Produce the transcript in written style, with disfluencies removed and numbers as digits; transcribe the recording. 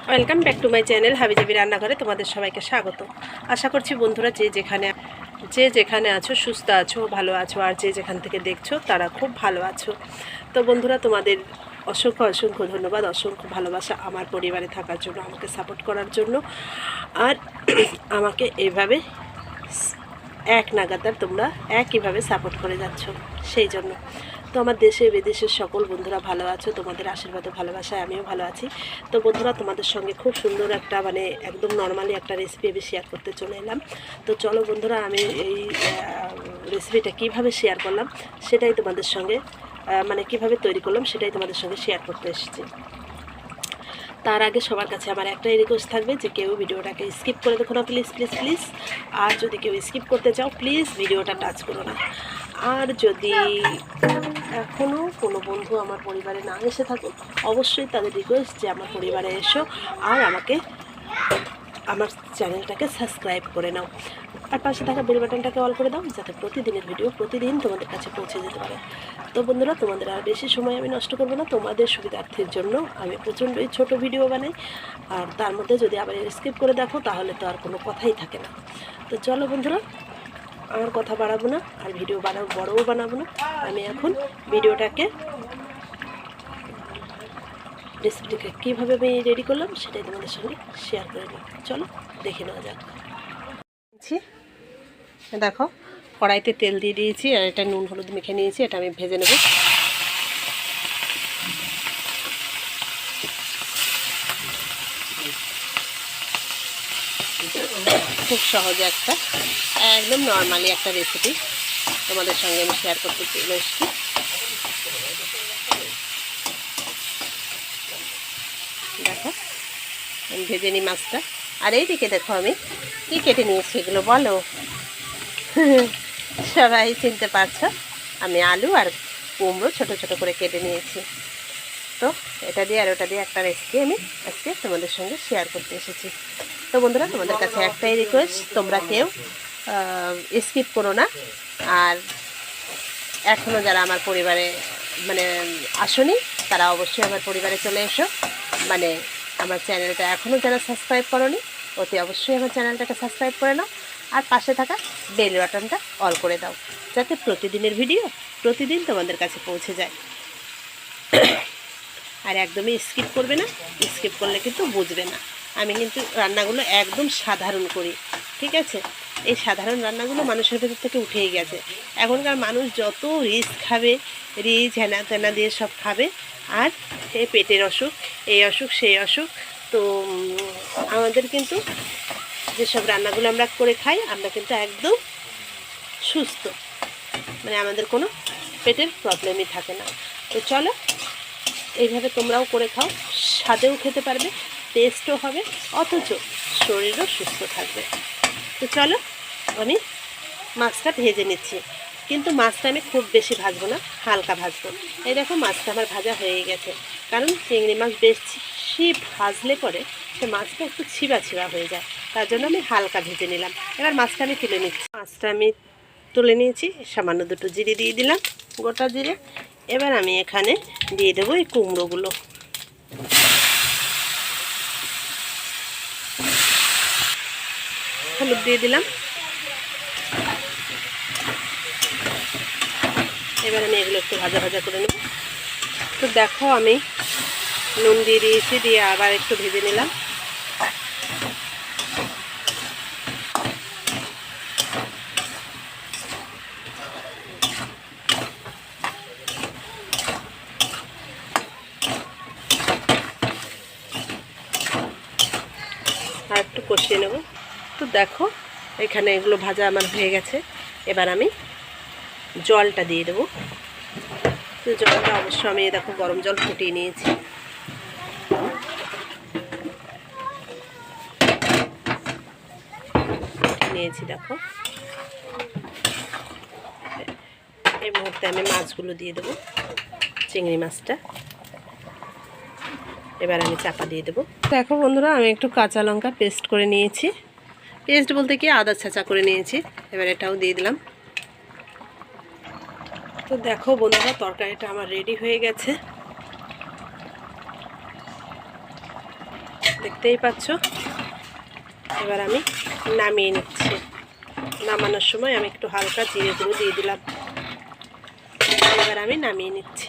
Welcome back to my channel হাবিজাবি রান্নাঘরে তোমাদের সবাইকে স্বাগত। আশা করছি বন্ধুরা যে যেখানে আছো সুস্থ আছো, ভালো আছো, আর যে যেখান থেকে দেখছো তারা খুব ভালো আছো। তো বন্ধুরা, তোমাদের অসংখ্য অসংখ্য ধন্যবাদ, অসংখ্য ভালোবাসা আমার পরিবারে থাকার জন্য, আমাকে সাপোর্ট করার জন্য, আর আমাকে এইভাবে এক নাগাতার তোমরা একইভাবে সাপোর্ট করে যাচ্ছ, সেই জন্য। তো আমার দেশে বিদেশের সকল বন্ধুরা ভালো আছো, তোমাদের আশীর্বাদ ও ভালোবাসায় আমিও ভালো আছি। তো বন্ধুরা, তোমাদের সঙ্গে খুব সুন্দর একটা একদম নর্মালি একটা রেসিপি আমি শেয়ার করতে চলে এলাম। তো চলো বন্ধুরা, আমি এই রেসিপিটা কীভাবে শেয়ার করলাম সেটাই তোমাদের সঙ্গে কীভাবে তৈরি করলাম সেটাই তোমাদের সঙ্গে শেয়ার করতে এসেছি। তার আগে সবার কাছে আমার একটাই রিকোয়েস্ট থাকবে যে কেউ ভিডিওটাকে স্কিপ করে দেখো না, প্লিজ প্লিজ প্লিজ। আর যদি কেউ স্কিপ করতে চাও প্লিজ ভিডিওটা টাচ করো না। আর যদি এখনও কোনো বন্ধু আমার পরিবারে না এসে থাকো, অবশ্যই তাদের রিকোয়েস্ট যে আমার পরিবারে এসো আর আমার চ্যানেলটাকে সাবস্ক্রাইব করে নাও, আর পাশে থাকা বেল বাটনটাকে অল করে দাও, যাতে প্রতিদিনের ভিডিও প্রতিদিন তোমাদের কাছে পৌঁছে যেতে পারে। তো বন্ধুরা, তোমাদের আর বেশি সময় আমি নষ্ট করবো না, তোমাদের সুবিধার্থের জন্য আমি প্রচণ্ডই ছোট ভিডিও বানাই, আর তার মধ্যে যদি আবার স্কিপ করে দেখো তাহলে তো আর কোনো কথাই থাকে না। তো চলো বন্ধুরা, আমার কথা বাড়াবো না আর ভিডিও বড়ও বানাবো না। আমি এখন রেসিপিটাকে কীভাবে আমি রেডি করলাম সেটাই তোমাদের সঙ্গে শেয়ার করে নিই। চলো দেখে নেওয়া যাক। দেখো, কড়াইতে তেল দিয়ে দিয়েছি আর এটা নুন হলুদ মেখে নিয়েছি, এটা আমি ভেজে নেব। খুব সহজে একদম নর্মালি একটা রেসিপি তোমাদের সঙ্গে আমি শেয়ার করতে চলে এসেছি। দেখো, আমি ভেজে নিই মাছটা। আর এইদিকে দেখো আমি কি কেটে নিয়েছি, এগুলো বলো। সবাই চিনতে পারছো, আমি আলু আর কুমড়ো ছোট ছোট করে কেটে নিয়েছি। তো এটা দিয়ে আর ওটা দিয়ে একটা রেসিপি আমি আজকে তোমাদের সঙ্গে শেয়ার করতে এসেছি। তো বন্ধুরা, তোমাদের কাছে একটাই রিকোয়েস্ট, তোমরা কেউ স্কিপ করো না। আর এখনও যারা আমার পরিবারে আসোনি তারা অবশ্যই আমার পরিবারে চলে এসো। আমার চ্যানেলটা এখনও যারা সাবস্ক্রাইব করোনি অতি অবশ্যই আমার চ্যানেলটাকে সাবস্ক্রাইব করে নাও, আর পাশে থাকা বেল বাটনটা অল করে দাও, যাতে প্রতিদিনের ভিডিও প্রতিদিন তোমাদের কাছে পৌঁছে যায়। আর একদমই স্কিপ করবে না, স্কিপ করলে কিন্তু বুঝবে না। আমি কিন্তু রান্নাগুলো একদম সাধারণ করি, ঠিক আছে? এই সাধারণ রান্নাগুলো মানুষের ভেতর থেকে উঠেই গেছে। এখনকার মানুষ যত রিচ খাবে, রিচ হেনা তেনা দিয়ে সব খাবে, আর এই পেটের অসুখ, এই অসুখ সেই অসুখ। তো আমাদের কিন্তু যেসব রান্নাগুলো আমরা করে খাই, আমরা কিন্তু একদম সুস্থ, আমাদের কোনো পেটের প্রবলেমই থাকে না। তো চলো, এইভাবে তোমরাও করে খাও, স্বাদেও খেতে পারবে, টেস্টও হবে, অথচ শরীরও সুস্থ থাকবে। তো চলো, আমি মাছটা ভেজে নিচ্ছি, কিন্তু মাছটা আমি খুব বেশি ভাজবো না, হালকা ভাজবো। এই দেখো, মাছটা আমার ভাজা হয়ে গেছে, কারণ চিংড়ি মাছ বেশি ভাজলে পরে সে মাছটা একটু ছিবা ছিবা হয়ে যায়, তার জন্য আমি হালকা ভেজে নিলাম। এবার মাছটা আমি তুলে নিচ্ছি। মাছটা আমি তুলে নিয়েছি, সামান্য দুটো জিরে দিয়ে দিলাম, গোটা জিরে। এবার আমি এখানে দিয়ে দেবো এই কুমড়োগুলো। হলুদ দিয়ে দিলাম। এবার আমি এগুলো একটু ভাজা ভাজা করে নেব। তো দেখো, আমি নুন দিয়ে দিয়েছি, দিয়ে আবার একটু ভেজে নিলাম। আর একটু কষিয়ে নেব। তো দেখো, এখানে এগুলো ভাজা আমার হয়ে গেছে। এবার আমি জলটা দিয়ে দেবো। তো জলটা অবশ্য আমি দেখো গরম জল ফুটিয়ে নিয়েছি। দেখো, এই মুহূর্তে আমি মাছগুলো দিয়ে দেবো, চিংড়ি মাছটা। এবার আমি চাপা দিয়ে দেবো। দেখো বন্ধুরা, আমি একটু কাঁচা লঙ্কা পেস্ট করে নিয়েছি, পেস্ট বলতে কি আদা ছাঁচা করে নিয়েছি। এবার এটাও দিয়ে দিলাম। তো দেখো বন্ধুরা, তরকারিটা আমার রেডি হয়ে গেছে। দেখতেই পাচ্ছ। এবার আমি নামিয়ে নিচ্ছি। নামানোর সময় আমি একটু হালকা জিরে গুঁড়ো দিয়ে দিলাম। এবার আমি নামিয়ে নিচ্ছি।